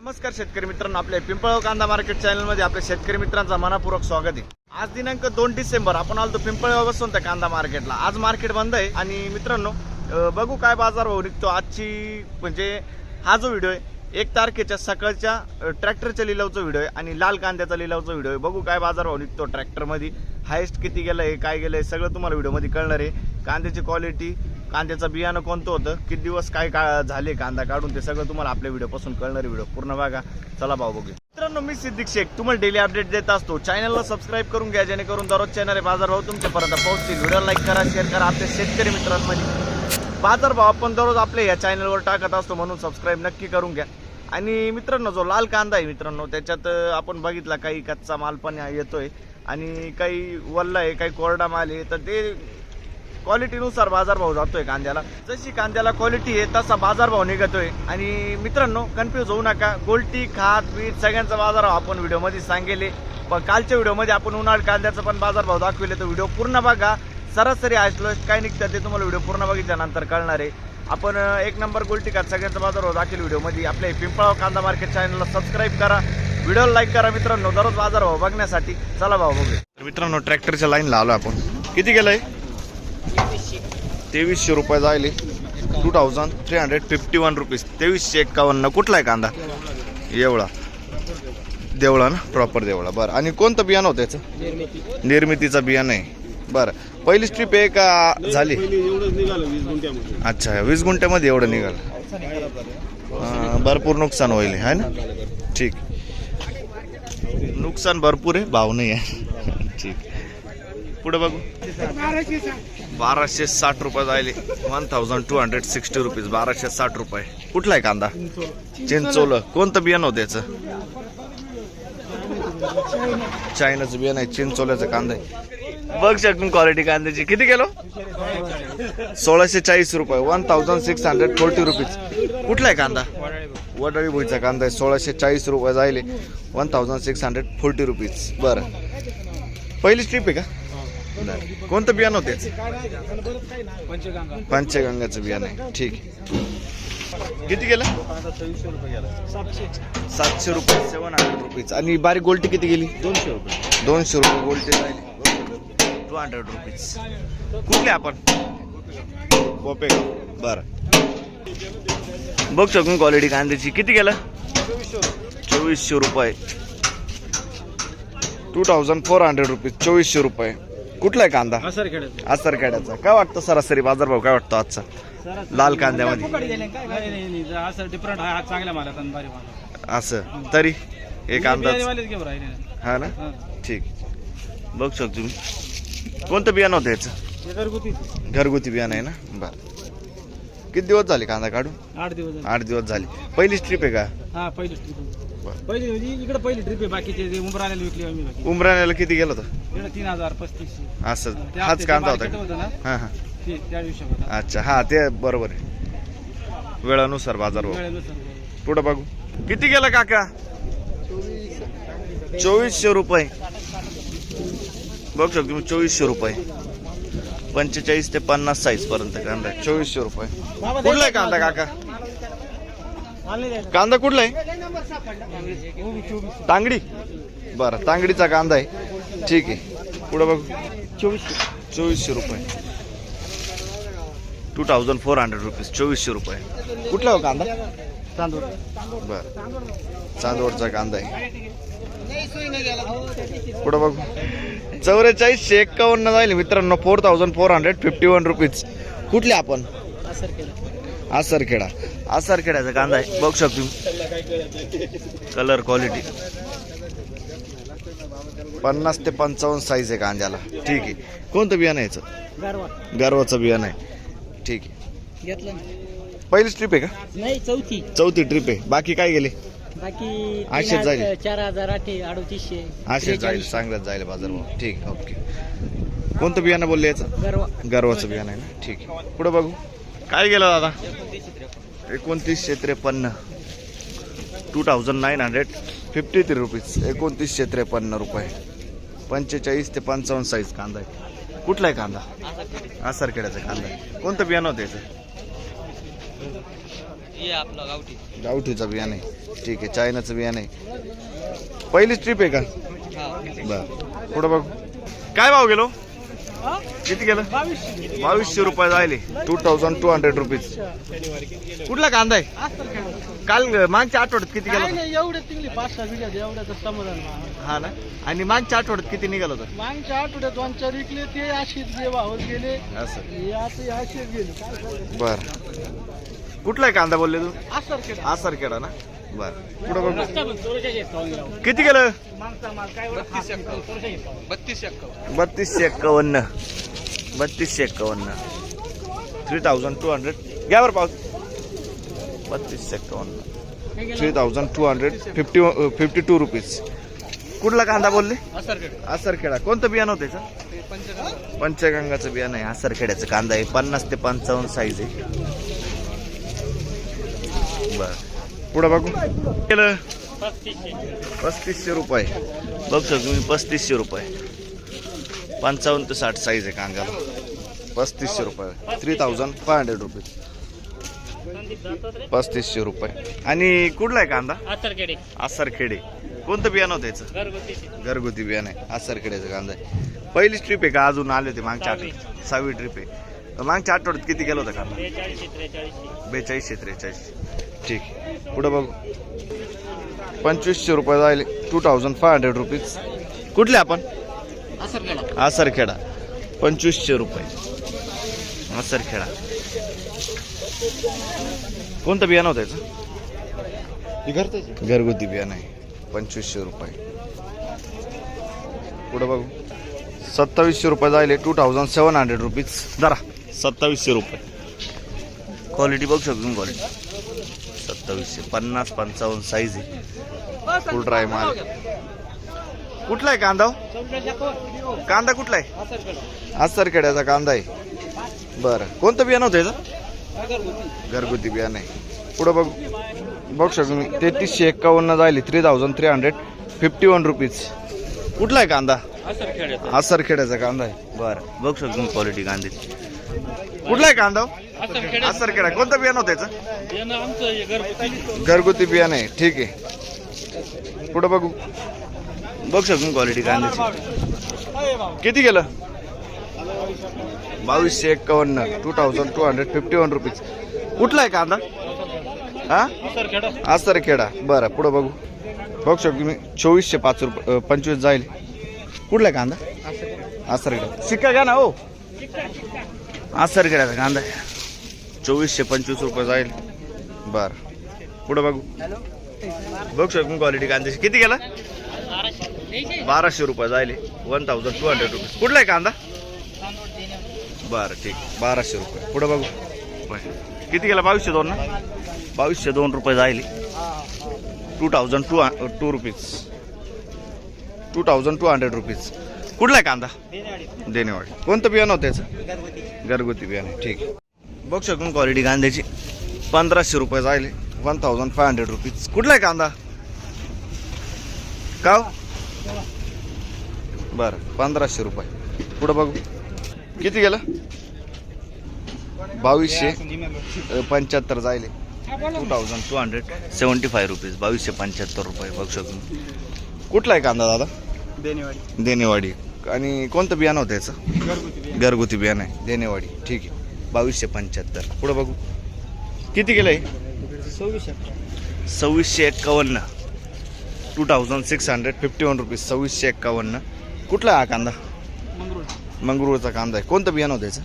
नमस्कार शेतकरी मित्रांनो, आपल्या पिंपळगाव कांदा मार्केट चॅनल मध्ये आपल्या शेतकरी मित्रांचा मनपूर्वक स्वागत आहे। आज दिनांक 2 डिसेंबर आपण आलो पिंपळगाव बसून त्या कांदा मार्केटला। आज मार्केट बंद आहे आणि मित्रांनो बघू काय बाजार भाव निघतो आजची। म्हणजे हा जो व्हिडिओ आहे 1 तारखेच्या सकाळच्या ट्रॅक्टरच्या लिलावचा व्हिडिओ आहे आणि लाल कांद्याचा लिलावचा व्हिडिओ आहे। बघू काय बाजार भाव निघतो ट्रॅक्टर मध्ये, हायेस्ट किती गेलाय काय गेलंय सगळं तुम्हाला व्हिडिओ मध्ये कळणार आहे। कांद्याची क्वालिटी, कांद्याचं बियाणं कोणतं होतं, किती दिवस काय झाले कांदा काढून, ते सगळं तुम्हाला आपल्या व्हिडिओ पासून कळणार आहे। व्हिडिओ पूर्ण बघा, चला भाऊ बघू। मित्रांनो मी सिद्दीक शेख तुम्हाला डेली अपडेट देत असतो। चॅनलला सबस्क्राईब करून घ्या जेणेकरून दररोज चॅनल बाजार भाव तुमच्यापर्यंत पोहोचतील। व्हिडिओ लाईक करा, शेअर करा। आपल्या शेतकरी मित्रांमध्ये बाजार भाव आपण दररोज आपल्या या चॅनलवर टाकत असतो, म्हणून सबस्क्राईब नक्की करून घ्या। आणि मित्रांनो जो लाल कांदा आहे मित्रांनो, त्याच्यात आपण बघितला काही कच्चा माल पण येतोय आणि काही वल्ला आहे, काही कोरडा माल आहे। तर ते क्वालिटीनुसार बाजारभाव जातोय कांद्याला। जशी कांद्याला क्वालिटी आहे तसा बाजारभाव निघतोय। आणि मित्रांनो कन्फ्यूज होऊ नका, गोल्टी खात बीट सगळ्यांचा बाजारभाव आपण व्हिडिओमध्ये सांगेले। पण कालच्या व्हिडिओमध्ये आपण उन्हाळ कांद्याचा पण बाजारभाव दाखविले, तर व्हिडिओ पूर्ण बघा। सरासरी आजलो काय निघतं ते तुम्हाला व्हिडिओ पूर्ण बघितल्यानंतर कळणार आहे। आपण 1 नंबर गोल्टी खात सगळ्यांचा बाजारभाव दाखवले व्हिडिओमध्ये। आपल्या पिंपळगाव कांदा मार्केट चॅनलला सबस्क्राईब करा, व्हिडिओ लाईक करा मित्रांनो दररोज बाजारभाव बघण्यासाठी। चला भाऊ बघूया। तर मित्रांनो ट्रॅक्टरच्या लाईनला आलो आपण। किती गेलंय? 2300 रुपये जायले, 2351 रुपीज, 2351। कुठला आहे कांदा? एवढा देवळा ना, प्रॉपर देवळा। बरं, आणि कोणतं बियाणं होतं याचं? निर्मितीचं बियाणं आहे। बरं, पहिली स्ट्रीप आहे का झाली? अच्छा, 20 गुंठ्यामध्ये एवढं निघालं। भरपूर नुकसान होईल आहे ना? ठीक, नुकसान भरपूर आहे, भाव नाही आहे। ठीक, पुढे बघू। 1260 रुपये जायले, 1260 रुपीज, 1260 रुपये। कुठला आहे कांदा? चिंचोलं। कोणतं बियाणं होतं याचं? चायनाचं बियाणं आहे, चिंचोल्याचं कांदा आहे। बघ शकून क्वालिटी कांद्याची। किती किलो? 1640 रुपये, 1640 रुपीज। कुठला आहे कांदा? वडाळी भुईचा कांदा आहे, 1640 रुपये जायले, 1640 रुपीज। बरं, पहिली स्ट्रीप आहे का? कोणतं बियाणं होते? पंचगंगाचं बियाणं आहे। ठीक, किती गेलं? 700 रुपये, 700 रुपीज। आणि बारीक गोल्टी किती गेली? 200 रुपये। 200 रुपये गोल्टी जाईल, 200 रुपीज। कुठले आपण? कोपेगाव। बरं, बघ शकून क्वालिटी कांद्याची। किती गेलं? 2400 रुपये, 2400 रुपीज, 2400 रुपये। कुठला आहे कांदा? आसरखेड्याचा। काय वाटतं सरासरी बाजारभाव काय वाटतो आजचा लाल कांद्यामध्ये? असं तरी एक अंदाज हा ना? ठीक, बघ शकतो तुम्ही। कोणतं बियाणं होतं याचं? घरगुती बियाणं आहे ना? बरं, किती दिवस झाले कांदा काढून? 8 दिवस झाले। पहिली स्ट्रीप आहे का? हा, पहिली ट्रिप इकडे पहिली ट्रिप आहे। बाकीचे उमराण्याला विकली आम्ही। उमराण्याला किती गेलं होतं? 3035। असं हाच कांदा होता? हा हा, त्या दिवशी होता। अच्छा, हा ते बरोबर आहे, वेळानुसार बाजारभाव। पुढे बघू। किती गेलं काका? 2400 रुपये। बघ शकतो तुम्ही, 2400 रुपये, 45 ते 50 साईज पर्यंत कांदा आहे, 2400 रुपये। कुठला आहे कांदा काका? कांदा कुठला आहे? तांगडी। बरं, तांगडीचा कांदा आहे। ठीक आहे, पुढे बघू। 2400 रुपये, 2400 रुपीज, 2400 रुपये। कुठला हो कांदा? तांदूळ। बरं, चांदवडचा कांदा आहे। पुढे बघू। 4451 जाईल मित्रांनो, 4451 रुपीज। कुठले आपण? आसरखेडा। आसरखेड्याचा कांदा आहे, बघू शकतो कलर क्वालिटी। 50 ते 55 साईज आहे कांद्याला। ठीक आहे, कोणतं बियाणं आहे याचं? गरवाचं बियाणं आहे। ठीक आहे, पहिली स्ट्रीप आहे का? नाही, चौथी ट्रिप आहे। बाकी काय गेले? बाकी 800 जाईल, 4800, 800 जाईल, चांगलंच जाईल बाजारभाव। ठीक, ओके। कोणतं बियाणं बोलले याचं? गरवाचं बियाणं आहे ना? ठीक आहे, पुढे बघू। काय गेलं दादा? 2953, 2953 रुपीज, 2953 रुपये, 45 ते 55 साईज कांदा आहे। कुठला आहे कांदा? आसरखेड्याचा कांदा आहे। कोणतं बियाणं होतं याचं? हे आपलं गावठी. गावठीचं बियाणं आहे. ठीक आहे, चायनाचं बियाणं आहे. पहिलीच ट्रिप आहे का? बर, पुढं बघ. काय भाव गेलो? किती गेलं? 2200 रुपये जायले. 2200 रुपीज. कुठला कांदा आहे? काल मागच्या आठवड्यात किती गेला होता? एवढे तिकडे 5-6 बिघा एवढ्याचं समाधान. हा ना. आणि मागच्या आठवड्यात किती निघाल होतं? मागच्या आठवड्यात 2-4 विकले ते अशीच जे भावात गेले. असं. हे आता असेच गेले. बर, कुठला आहे कांदा बोलले तू? असर आसरखेडा ना. बर, पुढं बघ. केलं. किती गेलं? मागचा माल काय 3251. 3251. 3251. 3200. घ्या बरं पाऊस. 3251. 3252 रुपीज. कुठला कांदा बोलले? आसरखेडा. कोणतं बियाणं होतं त्याचं? पंचगंगाचं बियाणं आहे. आसरखेड्याचं कांदा आहे. 50 ते 55 साईज आहे. बर, पुढं बघू. केलं 3500 रुपये. बघतो तुम्ही, 3500 रुपये. 55 ते 60 साईज आहे कांद्याला. 3500 रुपये. 3500 रुपीज. 3500 रुपये. आणि कुठला आहे कांदा? आसरखेडे. कोणतं बियाणं होतं याचं? घरगुती बियाणं आहे. आसरखेड्याचं कांदा आहे. पहिलीच ट्रिप आहे का? अजून आले होते मागच्या आठवड्यात? 6वी ट्रिप आहे. मागच्या आठवड्यात किती गेला होता कांदा? 42-43. ठीक, पुढं बघू. 2500 रुपये जायले. 2500 रुपीज. कुठले आपण? आसरखेडा. 2500 रुपये. आसरखेडा. कोणतं बियाणं होतं याचं? घरगुती बियाणं आहे. 2500 रुपये. पुढं बघू. 2700 रुपये जायले. 2700 रुपीज. जरा 2700 रुपये. क्वालिटी बघू शकतो तुम्ही. क्वालिटी 2700. 50-55 साईज आहे. फुल ड्राय माल. कुठला आहे कांदा? कांदा कुठला आहे? आसरखेड्याचा कांदा आहे. बरं, कोणतं बियाणं होतं याचं? घरगुती बियाणं आहे. पुढं बघू. बघू शकतो मी. 3351 जायले. 3351 रुपीज. कुठला आहे कांदा? आसरखेड्याचा कांदा आहे. बरं, बघू शकतो मी क्वालिटी कांद्याची. कुठला आहे कांदा? आसरखेडा. कोणतं बियाणं होतं याचं? घरगुती बियाणं आहे. ठीक आहे, पुढं बघू. बघू शकतो क्वालिटी कांद्याची. किती गेलं? 2251. 2251 रुपीज. कुठला आहे कांदा? हा, आसरखेडा. बरं, पुढं बघू. बघू शकतो मी. 2425 जाईल. कुठला आहे कांदा? आसरखेडा. शिक्का घ्या ना हो. आसरखेड्याचा कांदा आहे. 2425 रुपये जाईल. बर, पुढं बघू. बघू शकतो क्वालिटी कांद्याची. किती गेला? 1200 रुपये जाईल. 1200 रुपीज. कुठला आहे कांदा? बरं, ठीक, 1200 रुपये. पुढं बघू. किती गेला? 2202 ना. 2202 रुपये जाईल. 2202 रुपीज. 2200 रुपीज. कुठला आहे कांदा? देनेवाडी. कोणतं बियाणं होतं त्याचं? घरगुती बियाणं. ठीक, बघू शकतो क्वालिटी कांद्याची. 1500 रुपये जाईल. 1500 रुपीज. कुठला आहे कांदा? का? बरं, 1500 रुपये. पुढं बघू. किती गेलं? 2275 जाईल. 2275 रुपीज. 2275 रुपये. बघू शकतो. कुठला आहे कांदा दादा? देनेवाडी. आणि कोणतं बियाणं होतं याचं? घरगुती बियाणं आहे. देनेवाडी. ठीक आहे, 2275. पुढं बघू. किती गेलं आहे? 2651. 2651 रुपीज. 2651. कुठला आहे हा कांदा? मंगरुळचा कांदा आहे. कोणतं बियाणं होतं याचं?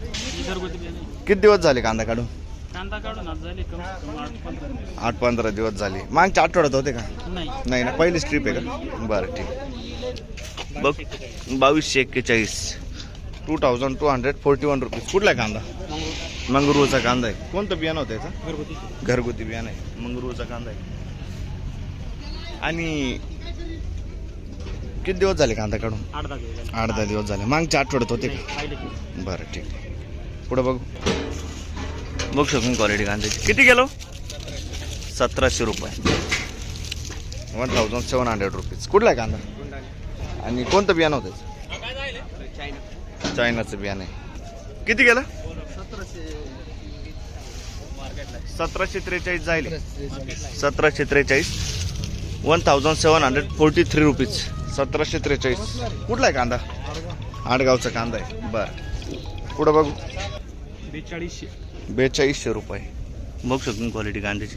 किती दिवस झाले कांदा काढून? कांदा काढून आज झाले 8-15 दिवस झाले. मागच्या आठवड्यात होते का? नाही ना, पहिलीच ट्रिप आहे का? बरं, ठीक. बघ, 2241. 2241 रुपीज. कुठला आहे कांदा? मंगरुळचा कांदा आहे. कोणतं बियाणं होतं याचं? घरगुती बियाणं आहे. मंगरुळचा कांदा आहे. आणि किती दिवस झाले कांदा काढून? 8-10 दिवस झाले. मागच्या आठवड्यात होते का? बरं, ठीक. पुढं बघू. बघू शकतो क्वालिटी कांद्याची. किती गेलो? 1700 रुपये. 1700 रुपीज. कुठला आहे कांदा? आणि कोणतं बियाणं होतं? चायनाचं बियाणं आहे. किती गेलं? 1743 जाईल. 1743 1743 रुपीज. 1743. कुठला आहे कांदा? आडगावचा कांदा आहे. बरं पुढं बघू. 4200 रुपये. बघू शकतो क्वालिटी कांद्याची.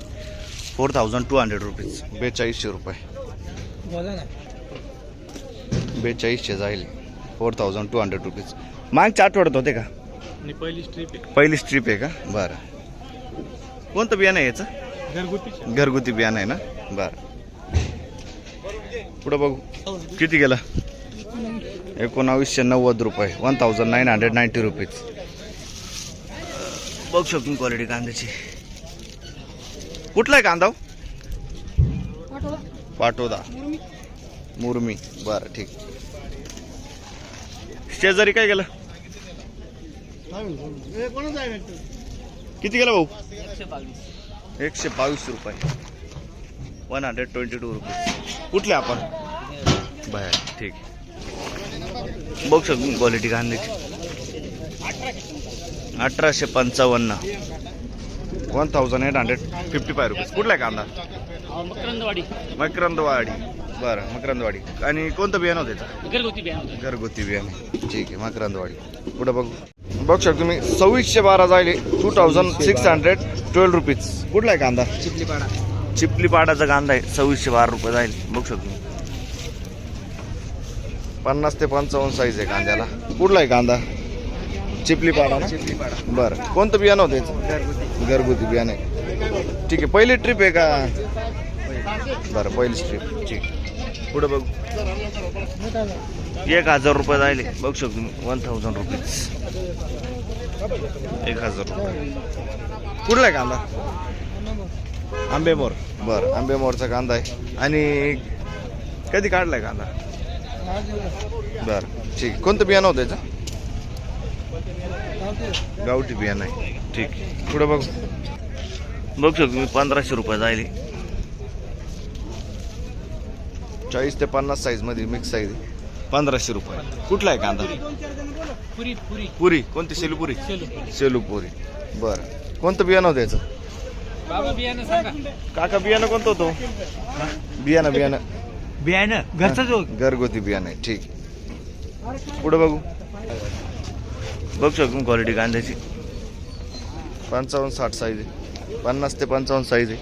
4200 रुपीज. 4200 रुपये. 4200 जाईल. 4200 रुपीज. मागच्या आठवड्यात होते का? पहिली स्ट्रीप आहे का? बरं. कोणतं बियाणं आहे याचं? घरगुती बियाणं आहे ना? बरं. पुढं बघू. किती गेला? 1990 रुपये. 1990 रुपीज. बघू शकतो क्वालिटी कांद्याची. कुठला आहे कांदा? पाटोदा मुरमी. बरं ठीक. शेजारी काय गेलं? किती गेला भाऊ? 122 रुपये. 122 रुपये. कुठले आपण? बाहेर. ठीक. बघू शकतो क्वालिटी कांद्याची. 1855. 1855 रुपीज. कुठला आहे कांदा? मकरंदवाडी. बरं मकरंदवाडी. आणि कोणतं बियाणं होतं त्याचं? घरगुती बियाणं. ठीक आहे मकरंदवाडी. पुढं बघू. बघू शकतो तुम्ही 2612 जायले. 2612 रुपीज. कुठला आहे कांदा? चिपलीपाडाचा कांदा आहे. 2612 रुपये जाईल. बघू शकतो 50 ते 55 साईज आहे कांद्याला. कुठला आहे कांदा? चिपलीपाडा ना? बरं. कोणतं बियाणं होतं याचं? घरगुती बियाणं आहे. ठीक आहे. पहिली ट्रिप आहे का? बरं पहिली ट्रिप. ठीक. पुढे बघू. 1000 रुपये जायले. बघू शकतो तुम्ही 1000 रुपीज. 1000 रुपये. कुठला आहे कांदा? आंबेमोर. बरं आंबेमोरचा कांदा आहे. आणि कधी काढलाय कांदा? बरं ठीक. कोणतं बियाणं होतं याचं? गावठी बियाणं आहे. ठीक. पुढे बघू. बघू शकतो तुम्ही 1500 रुपये जायले. 40 ते 50 साईज मध्ये मिक्स साईज. 1500 रुपये. कुठला आहे कांदा? पुरी. कोणती? शेलूपुरी. शेलूपुरी. बरं. कोणतं बियाणं होतं याचं? काका बियाणं कोणतं होतं? बियाणं घरचं घरगुती बियाणं आहे. ठीक. पुढे बघू. बघू शकतो क्वालिटी कांद्याची. 55-60 साईज आहे. 50 ते 55 साईज आहे.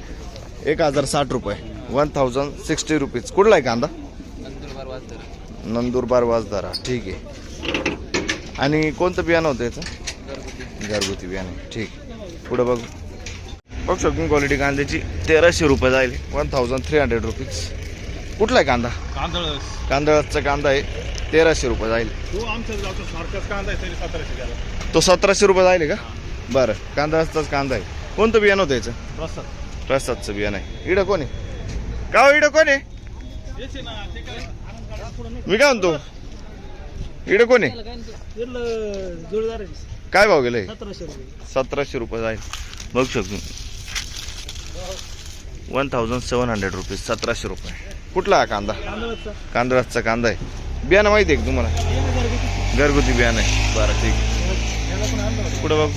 1060 रुपये. 1060 रुपीज. कुठला आहे कांदा? नंदुरबार वाजदारा. ठीक आहे. आणि कोणतं बियाणं होतं याचं? घरगुती बियाणं. ठीक. पुढे बघू. बघू शकतो क्वालिटी कांद्याची. 1300 रुपये जाईल. 1300 रुपीज. कुठला आहे कांदा? कांदळाचा कांदा आहे. 1300 रुपये जाईल. तो 1700 रुपये जाईल का? बरं. कांदळाचाच कांदा आहे. कोणतं बियाणं होतं याचं? प्रसादचं बियाणं आहे. इडं कोण आहे का? हो इडं कोण आहे? मी काय म्हणतो इडं कोण आहे? काय भाव गेलाय? 1700 रुपये जाईल. बघू शकतो 1700 रुपीज. 1700 रुपये. कुठला हा कांदा? कांदळाचा कांदा आहे. बियाणं माहिती आहे का तुम्हाला? घरगुती बियाणं आहे. बरं ठीक. पुढे बघू.